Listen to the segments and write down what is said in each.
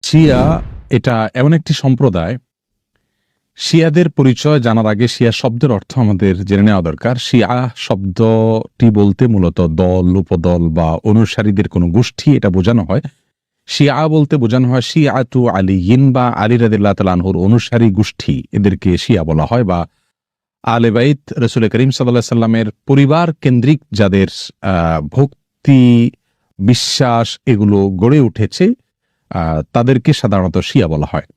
শিয়া এটা এমন একটি সম্প্রদায়। শিয়াদের পরিচয় জানার আগে শিয়া শব্দের অর্থ আমাদের জেনে নেওয়া দরকার। শিয়া শব্দটি বলতে মূলত দল, উপদল বা অনুসারীদের কোনো গোষ্ঠী এটা বোঝানো হয়। শিয়া বলতে বোঝানো হয় শিয়াতু আলিয়িন বা আলী রাদিয়াল্লাহু তাআলা আনহুর অনুসারী গোষ্ঠী, এদেরকে শিয়া বলা হয়। বা আহলে বাইত রাসূল করিম সাল্লাল্লাহু আলাইহি সাল্লামের পরিবার কেন্দ্রিক যাদের ভক্তি, বিশ্বাস এগুলো গড়ে উঠেছে, তাদেরকে সাধারণত শিয়া বলা হয়।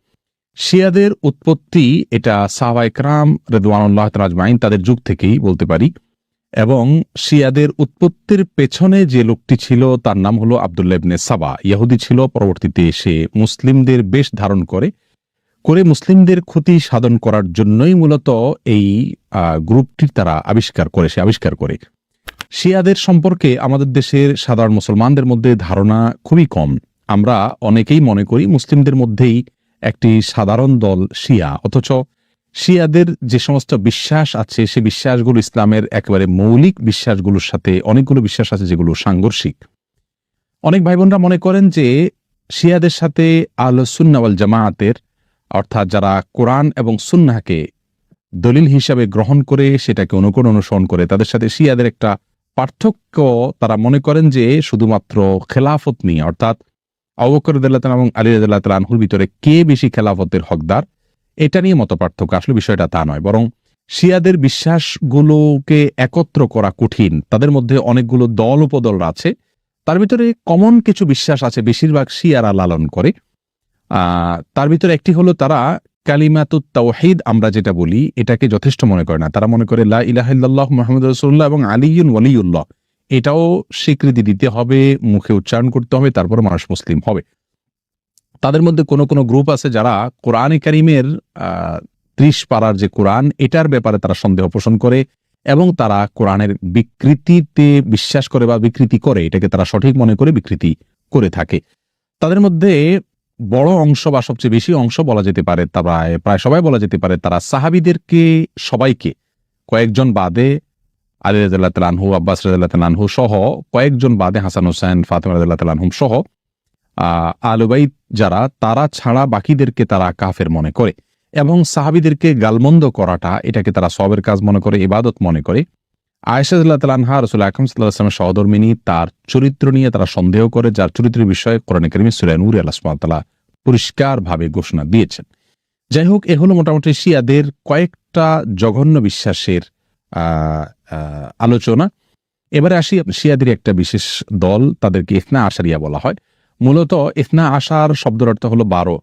শিয়াদের উৎপত্তি এটা সাহাবায়ে কেরাম রিদওয়ানুল্লাহ তাআলা আজমাইন তাদের যুগ থেকেই বলতে পারি। এবং শিয়াদের উৎপত্তির পেছনে যে লোকটি ছিল তার নাম হলো আব্দুল্লাহ ইবনে সাবা। ইহুদি ছিল, পরবর্তীতে সে মুসলিমদের বেশ ধারণ করে মুসলিমদের ক্ষতি সাধন করার জন্যই মূলত এই গ্রুপটির তারা আবিষ্কার করে। শিয়াদের সম্পর্কে আমাদের দেশের সাধারণ মুসলমানদের মধ্যে ধারণা খুবই কম। আমরা অনেকেই মনে করি মুসলিমদের মধ্যেই একটি সাধারণ দল শিয়া, অথচ শিয়াদের যে সমস্ত বিশ্বাস আছে সে বিশ্বাসগুলো ইসলামের একেবারে মৌলিক বিশ্বাসগুলোর সাথে অনেকগুলো বিশ্বাস আছে যেগুলো সাংঘর্ষিক। অনেক ভাই বোনরা মনে করেন যে শিয়াদের সাথে আহলুস সুন্নাহ ওয়াল জামাআতের, অর্থাৎ যারা কোরআন এবং সুন্নাহকে দলিল হিসাবে গ্রহণ করে সেটাকে অনুসরণ করে, তাদের সাথে শিয়াদের একটা পার্থক্য তারা মনে করেন যে শুধুমাত্র খেলাফত নিয়ে, অর্থাৎ আবু বকর রাদিয়াল্লাহু তাআলা এবং আলী রাদিয়াল্লাহু তাআলা আনহুর ভিতরে কে বেশি খেলাফতের হকদার এটা নিয়ে মত পার্থক্য। আসলে বিষয়টা তা নয়, বরং শিয়াদের বিশ্বাসগুলোকে একত্র করা কঠিন। তাদের মধ্যে অনেকগুলো দল উপদল আছে, তার ভিতরে কমন কিছু বিশ্বাস আছে বেশিরভাগ শিয়ারা লালন করে। তার ভিতরে একটি হলো তারা কালিমাতুত তাওহীদ আমরা যেটা বলি এটাকে যথেষ্ট মনে করে না। তারা মনে করে লা ইলাহা ইল্লাল্লাহ মুহাম্মাদুর রাসূলুল্লাহ এবং আলিয়্যুন ওয়ালিয়ুল্লাহ এটাও স্বীকৃতি দিতে হবে, মুখে উচ্চারণ করতে হবে, তারপর মানুষ মুসলিম হবে। তাদের মধ্যে কোনো কোনো গ্রুপ আছে যারা কোরআনে কারীমের ৩০ পারার যে কোরআন এটার ব্যাপারে তারা সন্দেহ পোষণ করে এবং তারা কোরআনের বিকৃতিতে বিশ্বাস করে বা বিকৃতি করে, এটাকে তারা সঠিক মনে করে বিকৃতি করে থাকে। তাদের মধ্যে বড় অংশ বা সবচেয়ে বেশি অংশ বলা যেতে পারে, প্রায় সবাই বলা যেতে পারে, তারা সাহাবীদেরকে সবাইকে কয়েকজন বাদে আলী রাদিয়াল্লাহু তাআলা আনহু, আব্বাস রাদিয়াল্লাহু তাআলা আনহু সহ কয়েকজন বাদে হাসান হোসেন, ফাতেমা রাদিয়াল্লাহু তাআলা আনহুম সহ আহলে বাইত যারা তারা ছাড়া বাকিদেরকে তারা কাফের মনে করে এবং সাহাবীদেরকে গালমন্দ করাটা এটাকে তারা সওয়াবের কাজ মনে করে, ইবাদত মনে করে। আয়েশা রাদিয়াল্লাহু তাআলা আনহা রাসূল আকরাম সাল্লাল্লাহু আলাইহি ওয়াসাল্লামের সহধর্মিণী, তার চরিত্র নিয়ে তারা সন্দেহ করে, যার চরিত্রের বিষয়ে কোরআনে কারীমে সূরা নূরে আল্লাহ সুবহানাহু ওয়া তাআলা পরিষ্কারভাবে ঘোষণা দিয়েছেন। যাই হোক, এ হলো মোটামুটি শিয়াদের কয়েকটা জঘন্য বিশ্বাসের আলোচনা। এবারে আসি শিয়াদের একটা বিশেষ দল, তাদেরকে ইসনা আশারিয়া বলা হয়। মূলত ইসনা আশার শব্দের অর্থ হলো 12।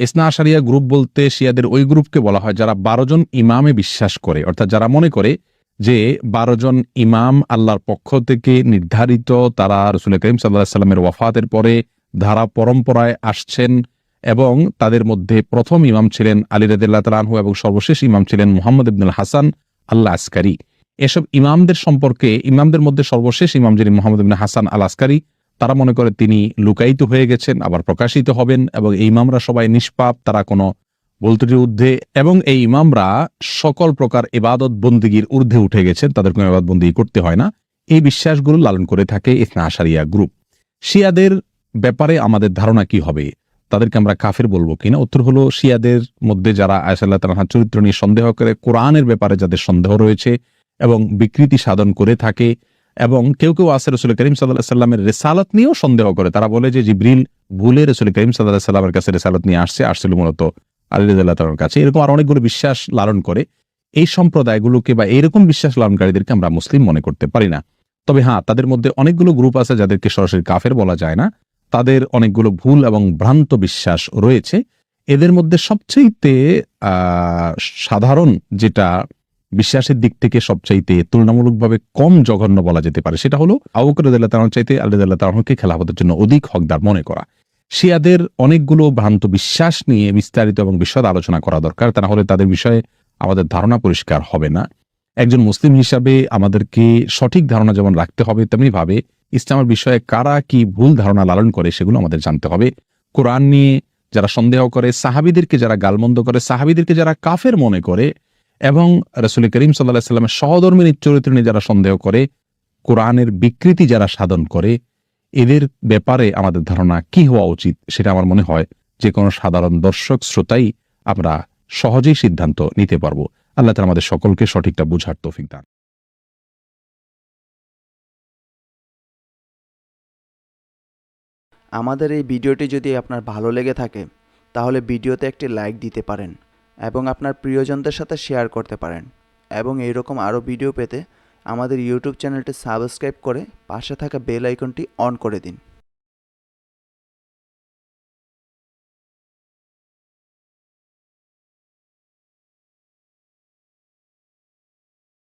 ইসনা আশারিয়া গ্রুপ বলতে শিয়াদের ওই গ্রুপকে বলা হয় যারা 12 জন ইমামে বিশ্বাস করে, অর্থাৎ যারা মনে করে যে 12 জন ইমাম আল্লাহর পক্ষ থেকে নির্ধারিত, তারা রাসূল করিম সাল্লাল্লাহু আলাইহি ওয়াসাল্লামের ওয়াফাতের পরে ধারা পরম্পরায় আসছেন এবং তাদের মধ্যে প্রথম ইমাম ছিলেন আলী রাদিয়াল্লাহু তাআলা আনহু এবং সর্বশেষ ইমাম ছিলেন মুহাম্মদ ইবনুল হাসান আল আসকারী। এসব ইমামদের সম্পর্কে, ইমামদের মধ্যে সর্বশেষ ইমাম যিনি মুহাম্মদ ইবনে হাসান আল আসকারী, তারা মনে করে তিনি লুকায়িত হয়ে গেছেন, আবার প্রকাশিত হবেন এবং এই ইমামরা সবাই নিষ্পাপ, তারা কোনো ভুল ত্রুটির ঊর্ধ্বে এবং এই ইমামরা সকল প্রকার ইবাদত বন্দেগীর ঊর্ধ্বে উঠে গেছেন, তাদের কোনো ইবাদত বন্দেগী করতে হয় না। এই বিশ্বাসগুলো লালন করে থাকে ইসনা আশারিয়া গ্রুপ। শিয়াদের ব্যাপারে আমাদের ধারণা কি হবে, তাদেরকে আমরা কাফের বলবো কিনা? উত্তর হলো, শিয়াদের মধ্যে যারা আয়েশা রাদিয়াল্লাহু তাআলা আনহার চরিত্র নিয়ে সন্দেহ করে, কোরআনের ব্যাপারে যাদের সন্দেহ রয়েছে এবং বিকৃতি সাধন করে থাকে, এবং কেউ কেউ আছে রাসূল করিম সাল্লাল্লাহু আলাইহি ওয়াসাল্লামের রিসালাত নিয়েও সন্দেহ করে। তারা বলে যে জিবরিল ভুলে রাসূল করিম সাল্লাল্লাহু আলাইহি ওয়াসাল্লামের কাছে রিসালাত নিয়ে আসছিল মূলত আলী রাদিয়াল্লাহু তাআলার কাছে। এরকম আর অনেকগুলো বিশ্বাস লালন করে। এই সম্প্রদায়গুলোকে বা এইরকম বিশ্বাস লালনকারীদেরকে আমরা মুসলিম মনে করতে পারি না। তবে হ্যাঁ, তাদের মধ্যে অনেকগুলো গ্রুপ আছে যাদেরকে সরাসরি কাফের বলা যায় না, তাদের অনেকগুলো ভুল এবং ভ্রান্ত বিশ্বাস রয়েছে। এদের মধ্যে সবচাইতে সাধারণ যেটা বিশ্বাসের দিক থেকে সবচাইতে তুলনামূলকভাবে কম জঘন্য বলা যেতে পারে সেটা হলো আবু বকর রাদিয়াল্লাহু তাআলা চাইতে আলী রাদিয়াল্লাহু তাআলাকে খেলাফতের জন্য অধিক হকদার মনে করা। শিয়াদের অনেকগুলো ভ্রান্ত বিশ্বাস নিয়ে বিস্তারিত এবং বিশদ আলোচনা করা দরকার, তা না হলে তাদের বিষয়ে আমাদের ধারণা পরিষ্কার হবে না। একজন মুসলিম হিসাবে আমাদেরকে সঠিক ধারণা যেমন রাখতে হবে, তেমনি ভাবে ইসলামের বিষয়ে কারা কি ভুল ধারণা লালন করে সেগুলো আমাদের জানতে হবে। কোরআন নিয়ে যারা সন্দেহ করে, সাহাবীদেরকে যারা গালমন্দ করে, সাহাবীদেরকে যারা কাফের মনে করে এবং রাসূল করিম সাল্লাল্লাহু আলাইহি ওয়াসাল্লামের সহধর্মিণীর চরিত্র নিয়ে যারা সন্দেহ করে, কোরআনের বিকৃতি যারা সাধন করে, এদের ব্যাপারে আমাদের ধারণা কি হওয়া উচিত সেটা আমার মনে হয় যে কোনো সাধারণ দর্শক শ্রোতাই আমরা সহজেই সিদ্ধান্ত নিতে পারবো। আল্লাহ তাআলা আমাদের সকলকে সঠিকটা বুঝার তৌফিক দান। আমাদের এই ভিডিওটি যদি আপনার ভালো লেগে থাকে তাহলে ভিডিওতে একটি লাইক দিতে পারেন এবং আপনার প্রিয়জনদের সাথে শেয়ার করতে পারেন এবং এইরকম আরও ভিডিও পেতে আমাদের ইউটিউব চ্যানেলটি সাবস্ক্রাইব করে পাশে থাকা বেল আইকনটি অন করে দিন।